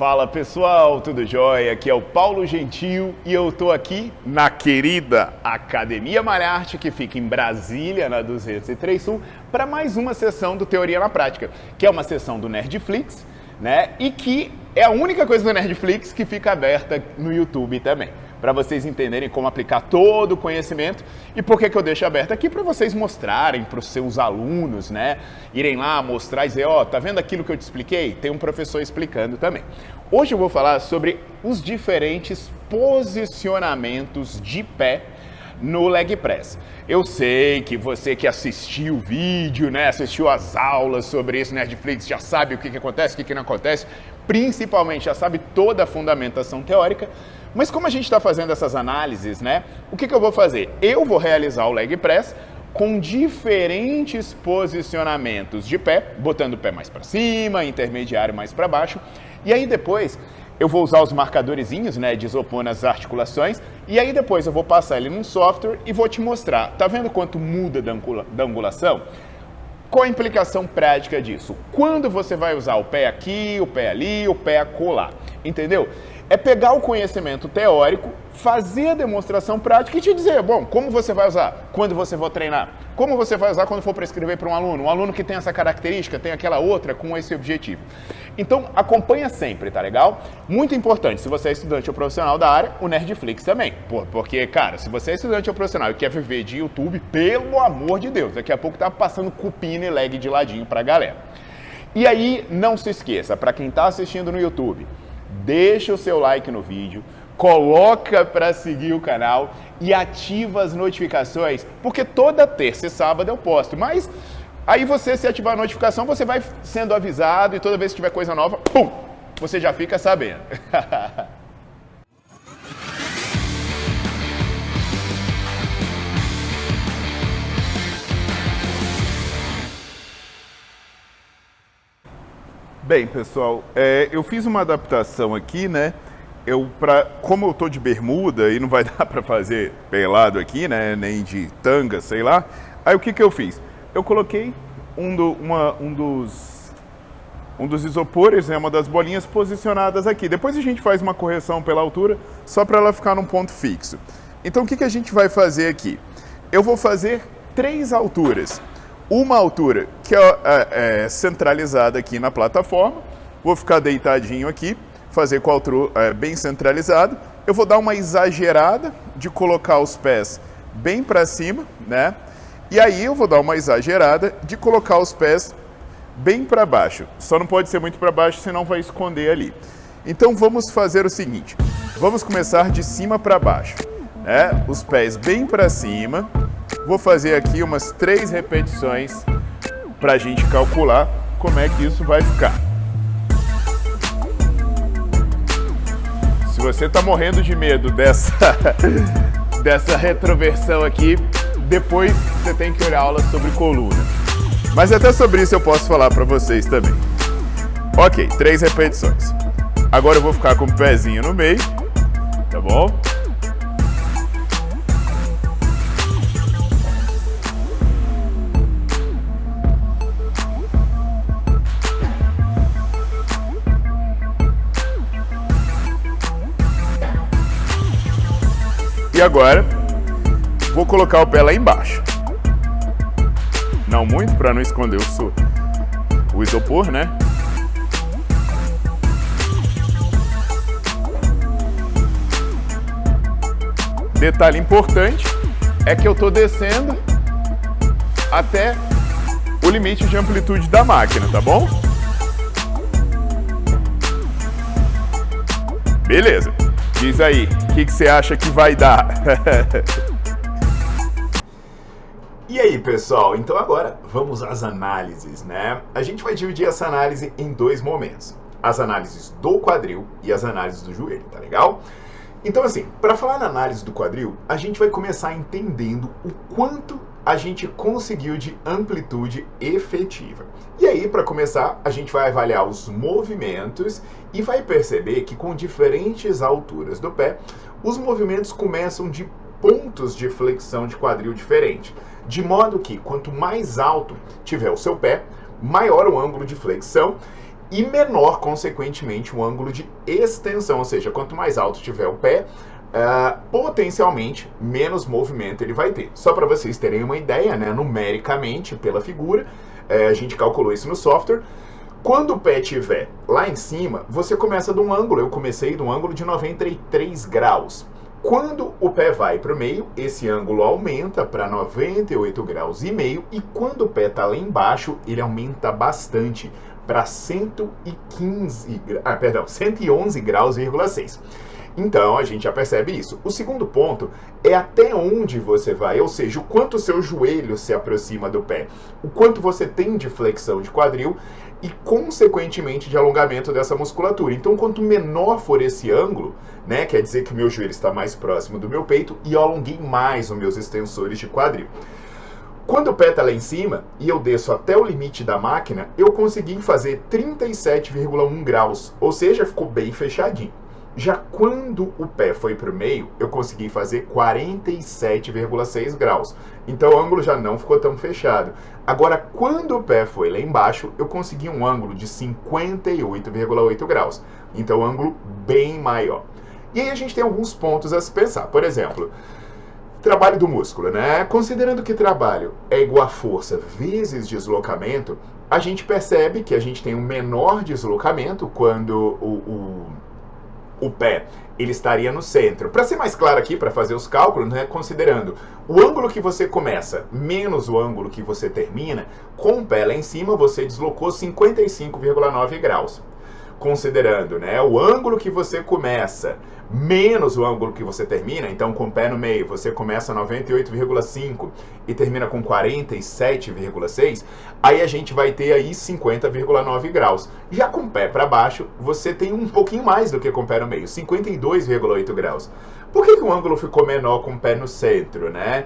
Fala pessoal, tudo jóia? Aqui é o Paulo Gentil e eu tô aqui na querida Academia Malharte, que fica em Brasília, na 203 Sul, para mais uma sessão do Teoria na Prática, que é uma sessão do Nerdflix, né? E que é a única coisa do Nerdflix que fica aberta no YouTube também, para vocês entenderem como aplicar todo o conhecimento. E por que eu deixo aberto aqui? Para vocês mostrarem para os seus alunos, né? Irem lá mostrar e dizer, ó, tá vendo aquilo que eu te expliquei? Tem um professor explicando também. Hoje eu vou falar sobre os diferentes posicionamentos de pé no leg press. Eu sei que você que assistiu o vídeo, né, assistiu as aulas sobre isso no Netflix, já sabe o que acontece, o que não acontece, principalmente já sabe toda a fundamentação teórica. Mas como a gente está fazendo essas análises, né, o que eu vou fazer? Eu vou realizar o leg press com diferentes posicionamentos de pé, botando o pé mais para cima, intermediário mais para baixo, e aí depois eu vou usar os marcadorzinhos, né, de isopor nas articulações, e aí depois eu vou passar ele num software e vou te mostrar. Tá vendo quanto muda da angulação? Qual a implicação prática disso? Quando você vai usar o pé aqui, o pé ali, o pé acolá, entendeu? É pegar o conhecimento teórico, fazer a demonstração prática e te dizer, bom, como você vai usar quando você for treinar? Como você vai usar quando for prescrever para um aluno que tem essa característica, tem aquela outra com esse objetivo. Então, acompanha sempre, tá legal? Muito importante, se você é estudante ou profissional da área, o Nerdflix também. Porque, cara, se você é estudante ou profissional e quer viver de YouTube, pelo amor de Deus, daqui a pouco tá passando cupina e leg de ladinho pra galera. E aí, não se esqueça, para quem tá assistindo no YouTube, deixa o seu like no vídeo, coloca para seguir o canal e ativa as notificações, porque toda terça e sábado eu posto, mas aí você, se ativar a notificação, você vai sendo avisado e toda vez que tiver coisa nova, pum, você já fica sabendo. Bem, pessoal, eu fiz uma adaptação aqui, né? Como eu tô de bermuda e não vai dar para fazer pelado aqui, né? Nem de tanga, sei lá. Aí o que eu fiz? Eu coloquei um dos isopores, né? Uma das bolinhas posicionadas aqui. Depois a gente faz uma correção pela altura, só para ela ficar num ponto fixo. Então o que a gente vai fazer aqui? Eu vou fazer 3 alturas. Uma altura que é centralizada aqui na plataforma, vou ficar deitadinho aqui, fazer com a altura bem centralizado. Eu vou dar uma exagerada de colocar os pés bem para cima, né? E aí eu vou dar uma exagerada de colocar os pés bem para baixo. Só não pode ser muito para baixo, senão vai esconder ali. Então vamos fazer o seguinte, vamos começar de cima para baixo, né? Os pés bem para cima. Vou fazer aqui umas 3 repetições para a gente calcular como é que isso vai ficar. Se você está morrendo de medo dessa retroversão aqui, depois você tem que olhar aula sobre coluna. Mas até sobre isso eu posso falar para vocês também. Ok, 3 repetições. Agora eu vou ficar com o pezinho no meio, tá bom? E agora, vou colocar o pé lá embaixo. Não muito, para não esconder o isopor, né? Detalhe importante é que eu estou descendo até o limite de amplitude da máquina, tá bom? Beleza. Diz aí, o que você acha que vai dar? E aí, pessoal? Então agora vamos às análises, né? A gente vai dividir essa análise em 2 momentos. As análises do quadril e as análises do joelho, tá legal? Então assim, para falar na análise do quadril, a gente vai começar entendendo o quanto a gente conseguiu de amplitude efetiva. E aí, para começar, a gente vai avaliar os movimentos e vai perceber que com diferentes alturas do pé, os movimentos começam de pontos de flexão de quadril diferente. De modo que, quanto mais alto tiver o seu pé, maior o ângulo de flexão e menor, consequentemente, o ângulo de extensão, ou seja, quanto mais alto tiver o pé, potencialmente menos movimento ele vai ter. Só para vocês terem uma ideia, né, numericamente, pela figura, a gente calculou isso no software. Quando o pé estiver lá em cima, você começa de um ângulo, eu comecei de um ângulo de 93 graus. Quando o pé vai para o meio, esse ângulo aumenta para 98 graus e meio, e quando o pé está lá embaixo, ele aumenta bastante para 111 graus,6. Então, a gente já percebe isso. O segundo ponto é até onde você vai, ou seja, o quanto o seu joelho se aproxima do pé, o quanto você tem de flexão de quadril e, consequentemente, de alongamento dessa musculatura. Então, quanto menor for esse ângulo, né, quer dizer que o meu joelho está mais próximo do meu peito e eu alonguei mais os meus extensores de quadril. Quando o pé está lá em cima e eu desço até o limite da máquina, eu consegui fazer 37,1 graus, ou seja, ficou bem fechadinho. Já quando o pé foi para o meio, eu consegui fazer 47,6 graus. Então o ângulo já não ficou tão fechado. Agora, quando o pé foi lá embaixo, eu consegui um ângulo de 58,8 graus. Então o ângulo bem maior. E aí a gente tem alguns pontos a se pensar. Por exemplo, trabalho do músculo, né? Considerando que trabalho é igual a força vezes deslocamento, a gente percebe que a gente tem um menor deslocamento quando o pé ele estaria no centro. Para ser mais claro aqui, para fazer os cálculos, né, considerando o ângulo que você começa menos o ângulo que você termina, com o pé lá em cima você deslocou 55,9 graus. Considerando, né, o ângulo que você começa menos o ângulo que você termina, então com o pé no meio você começa 98,5 e termina com 47,6, aí a gente vai ter aí 50,9 graus. Já com o pé para baixo, você tem um pouquinho mais do que com o pé no meio, 52,8 graus. Por que o ângulo ficou menor com o pé no centro, né?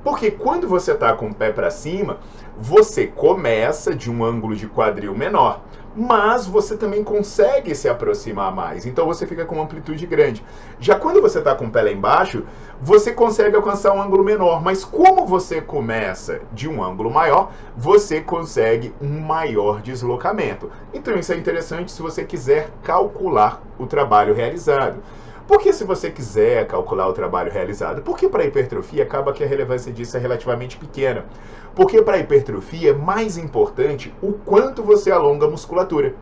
Porque quando você está com o pé para cima, você começa de um ângulo de quadril menor, mas você também consegue se aproximar mais, então você fica com uma amplitude grande. Já quando você está com o pé lá embaixo, você consegue alcançar um ângulo menor, mas como você começa de um ângulo maior, você consegue um maior deslocamento. Então isso é interessante se você quiser calcular o trabalho realizado. Por que se você quiser calcular o trabalho realizado? Porque para a hipertrofia acaba que a relevância disso é relativamente pequena. Porque para a hipertrofia é mais importante o quanto você alonga a musculatura.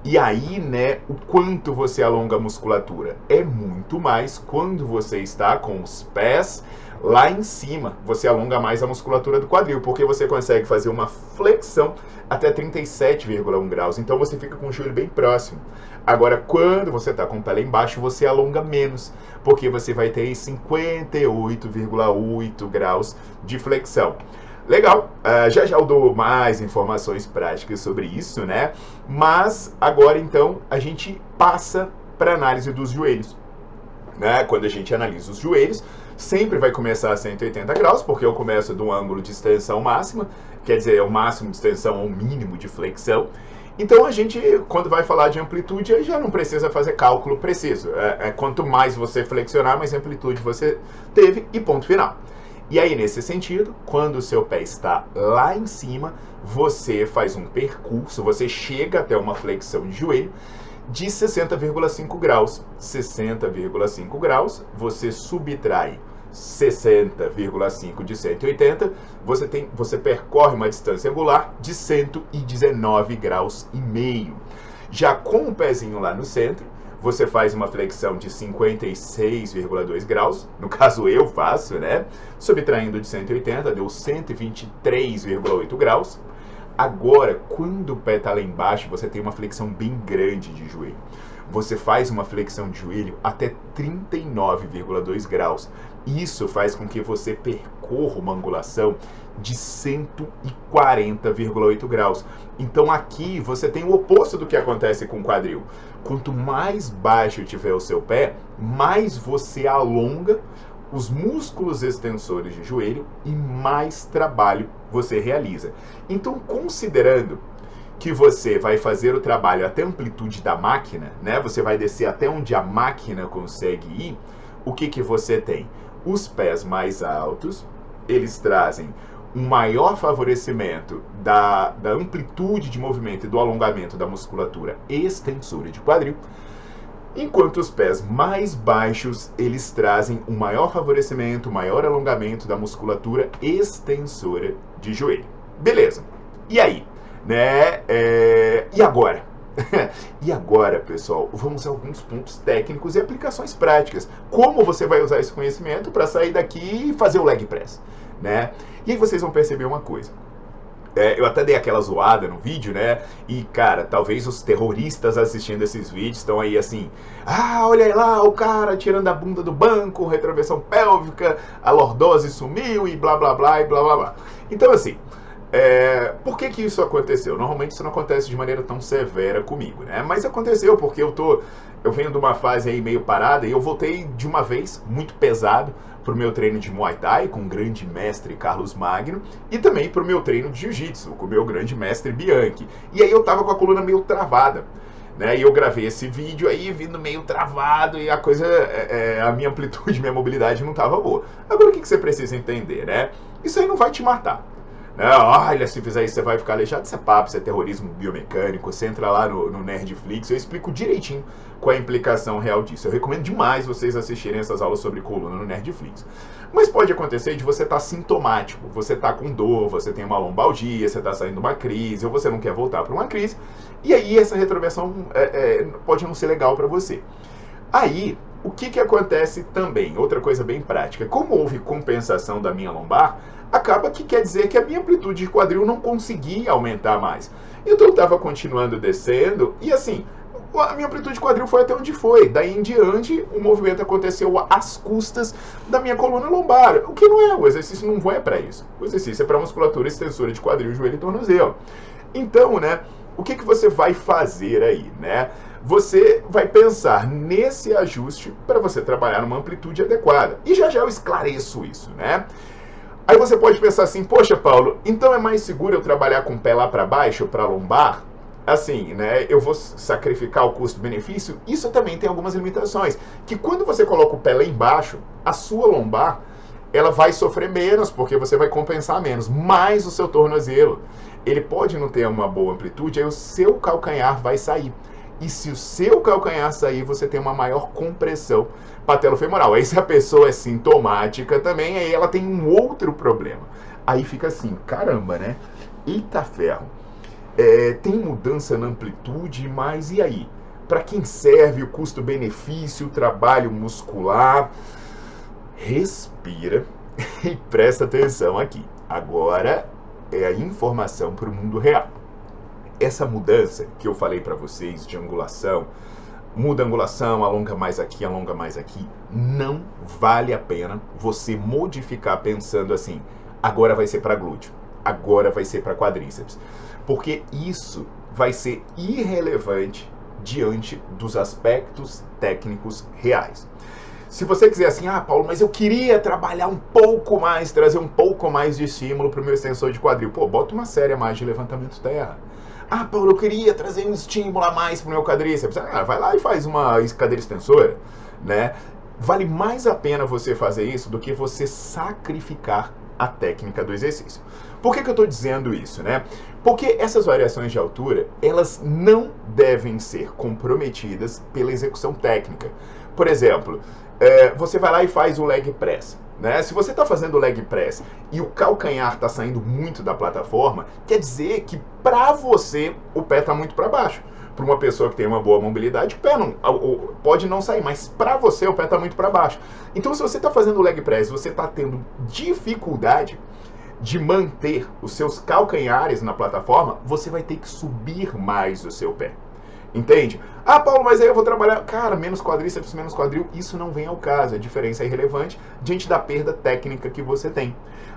E aí, né, o quanto você alonga a musculatura é muito mais quando você está com os pés lá em cima. Você alonga mais a musculatura do quadril, porque você consegue fazer uma flexão até 37,1 graus. Então você fica com o joelho bem próximo. Agora, quando você está com o pé lá embaixo, você alonga menos, porque você vai ter 58,8 graus de flexão. Legal, já eu dou mais informações práticas sobre isso, né? Mas agora então a gente passa para a análise dos joelhos, né? Quando a gente analisa os joelhos, sempre vai começar a 180 graus, porque eu começo de um ângulo de extensão máxima, quer dizer, é o máximo de extensão ou mínimo de flexão. Então a gente, quando vai falar de amplitude, aí já não precisa fazer cálculo preciso. Quanto mais você flexionar, mais amplitude você teve e ponto final. E aí, nesse sentido, quando o seu pé está lá em cima, você faz um percurso, você chega até uma flexão de joelho de 60,5 graus. 60,5 graus, você subtrai 60,5 de 180, você percorre uma distância angular de 119 graus e meio. Já com o pezinho lá no centro, você faz uma flexão de 56,2 graus, no caso eu faço, né? Subtraindo de 180, deu 123,8 graus. Agora, quando o pé está lá embaixo, você tem uma flexão bem grande de joelho. Você faz uma flexão de joelho até 39,2 graus. Isso faz com que você percorra uma angulação de 140,8 graus. Então aqui você tem o oposto do que acontece com o quadril. Quanto mais baixo tiver o seu pé, mais você alonga os músculos extensores de joelho e mais trabalho você realiza. Então, considerando que você vai fazer o trabalho até a amplitude da máquina, né? Você vai descer até onde a máquina consegue ir. O que você tem? Os pés mais altos, eles trazem um maior favorecimento da amplitude de movimento e do alongamento da musculatura extensora de quadril, enquanto os pés mais baixos, eles trazem um maior favorecimento, um maior alongamento da musculatura extensora de joelho. Beleza. E aí? Né? E agora? E agora, pessoal, vamos a alguns pontos técnicos e aplicações práticas. Como você vai usar esse conhecimento para sair daqui e fazer o leg press, né? E aí vocês vão perceber uma coisa. Eu até dei aquela zoada no vídeo, né? E, cara, talvez os terroristas assistindo esses vídeos estão aí assim: ah, olha aí lá, o cara tirando a bunda do banco, retroversão pélvica, a lordose sumiu e blá, blá, blá, e blá, blá, blá. Então, assim, por que que isso aconteceu? Normalmente isso não acontece de maneira tão severa comigo, né? Mas aconteceu porque eu venho de uma fase aí meio parada e eu voltei de uma vez muito pesado pro meu treino de Muay Thai com o grande mestre Carlos Magno e também pro meu treino de Jiu-Jitsu com o meu grande mestre Bianchi. E aí eu tava com a coluna meio travada, né? E eu gravei esse vídeo aí vindo meio travado e a coisa, a minha amplitude, minha mobilidade não tava boa. Agora o que você precisa entender, né? Isso aí não vai te matar. Olha, se fizer isso você vai ficar aleijado. Isso é papo, isso é terrorismo biomecânico. Você entra lá no Nerdflix, eu explico direitinho qual é a implicação real disso. Eu recomendo demais vocês assistirem essas aulas sobre coluna no Nerdflix. Mas pode acontecer de você estar sintomático, você está com dor, você tem uma lombalgia, você está saindo de uma crise, ou você não quer voltar para uma crise, e aí essa retroversão pode não ser legal para você. Aí, o que acontece também? Outra coisa bem prática. Como houve compensação da minha lombar, acaba que quer dizer que a minha amplitude de quadril não conseguia aumentar mais. Então eu estava continuando descendo e assim, a minha amplitude de quadril foi até onde foi. Daí em diante, o movimento aconteceu às custas da minha coluna lombar. O que não é, o exercício não é para isso. O exercício é para musculatura extensora de quadril, joelho e tornozelo. Então, né, o que você vai fazer aí, né? Você vai pensar nesse ajuste para você trabalhar numa amplitude adequada. E já eu esclareço isso, né? Aí você pode pensar assim: poxa, Paulo, então é mais seguro eu trabalhar com o pé lá para baixo, para lombar? Assim, né, eu vou sacrificar o custo-benefício? Isso também tem algumas limitações. Que quando você coloca o pé lá embaixo, a sua lombar, ela vai sofrer menos, porque você vai compensar menos. Mas o seu tornozelo, ele pode não ter uma boa amplitude, aí o seu calcanhar vai sair. E se o seu calcanhar sair, você tem uma maior compressão patelofemoral. Aí se a pessoa é sintomática também, aí ela tem um outro problema. Aí fica assim, caramba, né? Eita ferro. Tem mudança na amplitude, mas e aí? Para quem serve o custo-benefício, o trabalho muscular? Respira e presta atenção aqui. Agora é a informação para o mundo real. Essa mudança que eu falei para vocês de angulação, muda a angulação, alonga mais aqui, não vale a pena você modificar pensando assim: agora vai ser para glúteo, agora vai ser para quadríceps, porque isso vai ser irrelevante diante dos aspectos técnicos reais. Se você quiser assim: ah, Paulo, mas eu queria trabalhar um pouco mais, trazer um pouco mais de estímulo para o meu extensor de quadril, pô, bota uma série a mais de levantamento terra. Ah, Paulo, eu queria trazer um estímulo a mais para o meu quadríceps. Vai lá e faz uma cadeira extensora, né? Vale mais a pena você fazer isso do que você sacrificar a técnica do exercício. Por que eu estou dizendo isso, né? Porque essas variações de altura, elas não devem ser comprometidas pela execução técnica. Por exemplo, você vai lá e faz o leg press. Né? Se você está fazendo o leg press e o calcanhar está saindo muito da plataforma, quer dizer que para você o pé está muito para baixo. Para uma pessoa que tem uma boa mobilidade, o pé pode não sair, mas para você o pé está muito para baixo. Então, se você está fazendo o leg press e você está tendo dificuldade de manter os seus calcanhares na plataforma, você vai ter que subir mais o seu pé. Entende? Ah, Paulo, mas aí eu vou trabalhar... Cara, menos quadríceps, menos quadril, isso não vem ao caso. A diferença é irrelevante diante da perda técnica que você tem.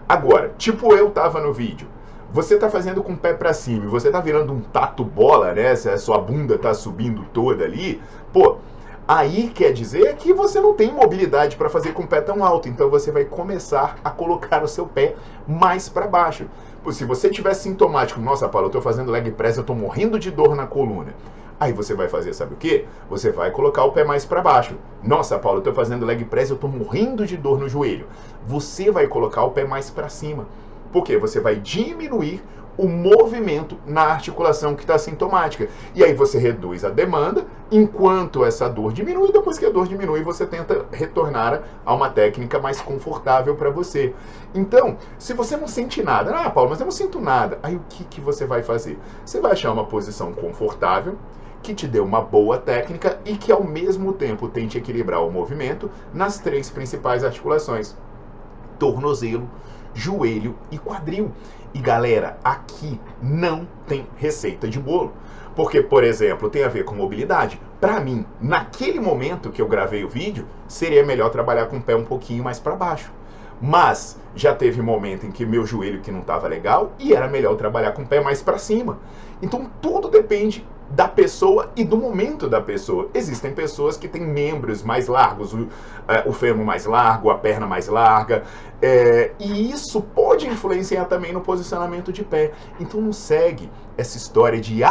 Agora, tipo eu tava no vídeo. Você tá fazendo com o pé pra cima e você tá virando um tatu bola, né? Se a sua bunda tá subindo toda ali, pô, aí quer dizer que você não tem mobilidade para fazer com o pé tão alto. Então você vai começar a colocar o seu pé mais para baixo. Pô, se você tiver sintomático, nossa, Paulo, eu tô fazendo leg press, eu tô morrendo de dor na coluna. Aí você vai fazer, sabe o quê? Você vai colocar o pé mais para baixo. Nossa, Paulo, eu tô fazendo leg press, eu tô morrendo de dor no joelho. Você vai colocar o pé mais para cima. Porque você vai diminuir o movimento na articulação que está sintomática. E aí você reduz a demanda, enquanto essa dor diminui. Depois que a dor diminui, você tenta retornar a uma técnica mais confortável para você. Então, se você não sente nada, ah, Paulo, mas eu não sinto nada, aí o que você vai fazer? Você vai achar uma posição confortável, que te dê uma boa técnica e que ao mesmo tempo tente equilibrar o movimento nas 3 principais articulações: tornozelo, joelho e quadril. E galera, aqui não tem receita de bolo. Porque, por exemplo, tem a ver com mobilidade. Para mim, naquele momento que eu gravei o vídeo, seria melhor trabalhar com o pé um pouquinho mais para baixo. Mas já teve momento em que meu joelho que não estava legal e era melhor trabalhar com o pé mais para cima. Então tudo depende da pessoa e do momento da pessoa. Existem pessoas que têm membros mais largos, o fêmur mais largo, a perna mais larga, e isso pode influenciar também no posicionamento de pé. Então não segue essa história de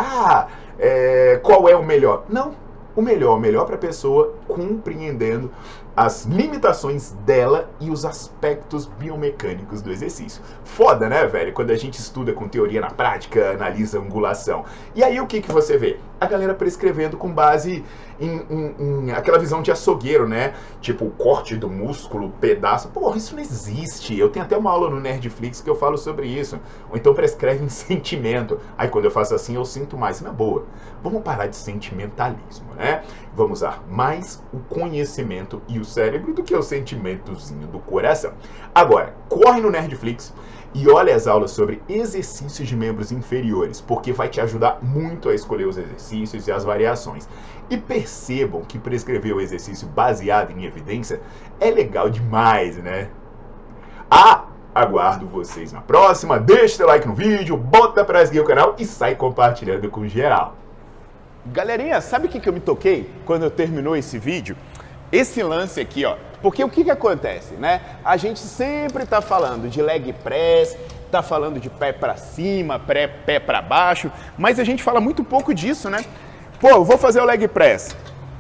qual é o melhor. Não, o melhor para a pessoa, compreendendo as limitações dela e os aspectos biomecânicos do exercício. Foda, né, velho? Quando a gente estuda com teoria na prática, analisa a angulação. E aí o que você vê? A galera prescrevendo com base em aquela visão de açougueiro, né? Tipo, o corte do músculo, pedaço. Porra, isso não existe. Eu tenho até uma aula no Nerdflix que eu falo sobre isso. Ou então prescreve em sentimento. Aí quando eu faço assim, eu sinto mais. Na boa, vamos parar de sentimentalismo, né? Vamos usar mais o conhecimento e o cérebro do que o sentimentozinho do coração. Agora, corre no Nerdflix e olha as aulas sobre exercícios de membros inferiores, porque vai te ajudar muito a escolher os exercícios e as variações. E percebam que prescrever o exercício baseado em evidência é legal demais, né? Aguardo vocês na próxima. Deixa seu like no vídeo, bota pra seguir o canal e sai compartilhando com geral. Galerinha, sabe o que eu me toquei quando eu terminou esse vídeo? Esse lance aqui, ó. Porque o que acontece, né? A gente sempre tá falando de leg press, tá falando de pé pra cima, pé pra baixo, mas a gente fala muito pouco disso, né? Pô, eu vou fazer o leg press.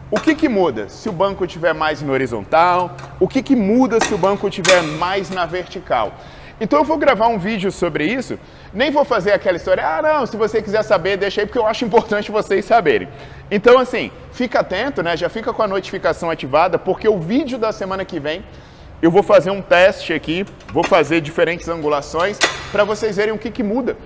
O que muda se o banco estiver mais no horizontal? O que muda se o banco estiver mais na vertical? Então eu vou gravar um vídeo sobre isso, nem vou fazer aquela história, não, se você quiser saber, deixa aí, porque eu acho importante vocês saberem. Então assim, fica atento, né, já fica com a notificação ativada, porque o vídeo da semana que vem, eu vou fazer um teste aqui, vou fazer diferentes angulações, para vocês verem o que muda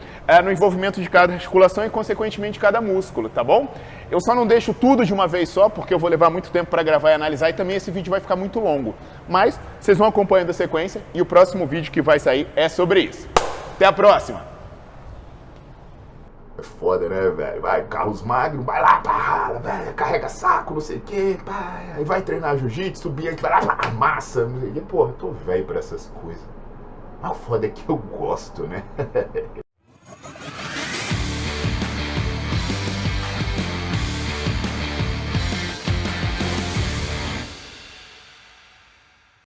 no envolvimento de cada articulação e, consequentemente, de cada músculo, tá bom? Eu só não deixo tudo de uma vez só, porque eu vou levar muito tempo para gravar e analisar, e também esse vídeo vai ficar muito longo. Mas vocês vão acompanhando a sequência, e o próximo vídeo que vai sair é sobre isso. Até a próxima! É foda, né, velho? Vai, Carlos Magno, vai lá, pá, velho, carrega saco, não sei o quê, pá, aí vai treinar jiu-jitsu, subir, aí vai lá, pá, massa, não sei o quê. Porra, eu tô velho pra essas coisas. Mas o foda é que eu gosto, né?